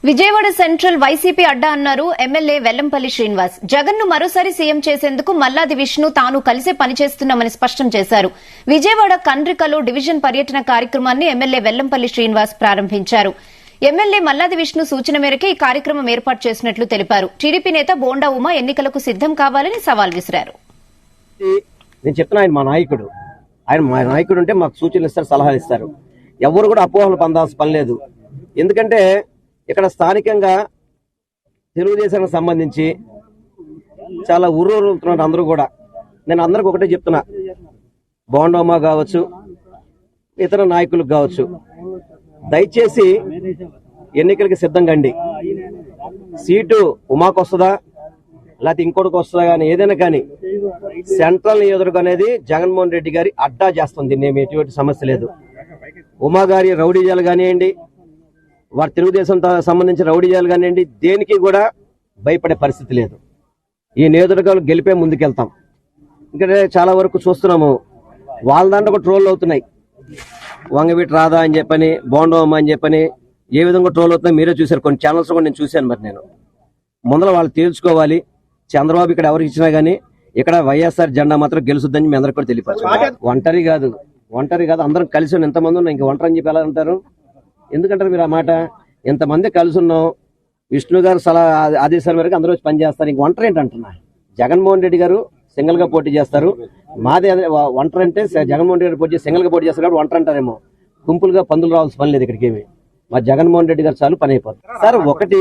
Vijayawada central YCP అడ్డా అన్నారు MLA Vellampalli Srinivas. Jagan ను మరోసారి సీఎం చేసేందుకు మల్లాది విష్ణు తాను కలిసే పనిచేస్తున్నామని స్పష్టం చేశారు. విజయవాడ కండ్రికలో డివిజన్ పర్యటన కార్యక్రమాన్ని ఎమ్మెల్యే వెల్లంపల్లి శ్రీనివాస్ ప్రారంభించారు. ఎమ్మెల్యే మల్లాది విష్ణు సూచన మేరకే ఈ కార్యక్రమం ఏర్పాటు చేసినట్లు తెలిపారు. టీడీపీ నేత బోండా ఉమా ఎన్నికలకు సిద్దం కావాలని సవాల్ విసిరారు. నేను చెప్తున్నా, ఆయన మా నాయకుడు ఉంటే మాకు సూచనలు ఇస్తారు, సలహాలు ఇస్తారు. ఎవరు కూడా అపోహలు పొందాల్సిన పని లేదు. ఎందుకంటే ఇక్కడ స్థానికంగా తెలుగుదేశానికి సంబంధించి చాలా ఉర్రూరుతున్నారు అందరూ కూడా. నేను అందరికి ఒకటే చెప్తున్నా, బోండోమా కావచ్చు, ఇతర నాయకులకు కావచ్చు, దయచేసి ఎన్నికలకి సిద్ధంగా అండి. సీటు ఉమాకు వస్తుందా లేకపోతే ఇంకోటికి వస్తుందా కానీ ఏదైనా కానీ సెంట్రల్ నియోజకవర్గం అనేది జగన్మోహన్ రెడ్డి గారి అడ్డా చేస్తుంది. నేను ఎటువంటి సమస్య లేదు. ఉమా గారి రౌడీజాలు కానివ్వండి, వారి తెలుగుదేశం సంబంధించిన రౌడీజాలు కానివ్వండి, దేనికి కూడా భయపడే పరిస్థితి లేదు. ఈ నియోజకవర్గాలు గెలిపే ముందుకెళ్తాం. ఇంకా చాలా వరకు చూస్తున్నాము, వాళ్ళ దాంట్లో కూడా ట్రోల్ అవుతున్నాయి. వంగవీటి రాధా అని చెప్పని, బోండోమ్మ అని చెప్పని ఏ విధంగా ట్రోల్ అవుతున్నాయి మీరే చూశారు. కొన్ని ఛానల్స్ కూడా నేను చూశాను. మరి నేను ముందర వాళ్ళు తేల్చుకోవాలి. చంద్రబాబు ఇక్కడ ఎవరికి ఇచ్చినా గానీ ఇక్కడ వైఎస్ఆర్ జెండా మాత్రం గెలుస్తుందని మీ అందరికీ కూడా తెలియపరచు. ఒంటరి కాదు అందరం కలిసి ఉన్న ఎంతమంది ఉన్నా ఇంక ఒంటరి అని చెప్పి ఎలా అంటారు? ఎందుకంటారు మీరు ఆ మాట? ఎంతమంది కలిసి ఉన్నాం, విష్ణు గారు ఆదేశాల మేరకు అందరూ వచ్చి పనిచేస్తారు. ఇంక ఒంటరి ఏంటంటున్నా? జగన్మోహన్ రెడ్డి గారు సింగిల్ గా పోటీ చేస్తారు. మాదే ఒంటరి అంటే జగన్మోహన్ రెడ్డి పోటీ సింగిల్ గా పోటీ చేస్తారు కాబట్టి ఒంటరి అంటారేమో. గుంపులుగా పందులు రావాల్సిన పని లేదు ఇక్కడికి. మా జగన్మోహన్ రెడ్డి గారు చాలు పని అయిపోతుంది. సార్ ఒకటి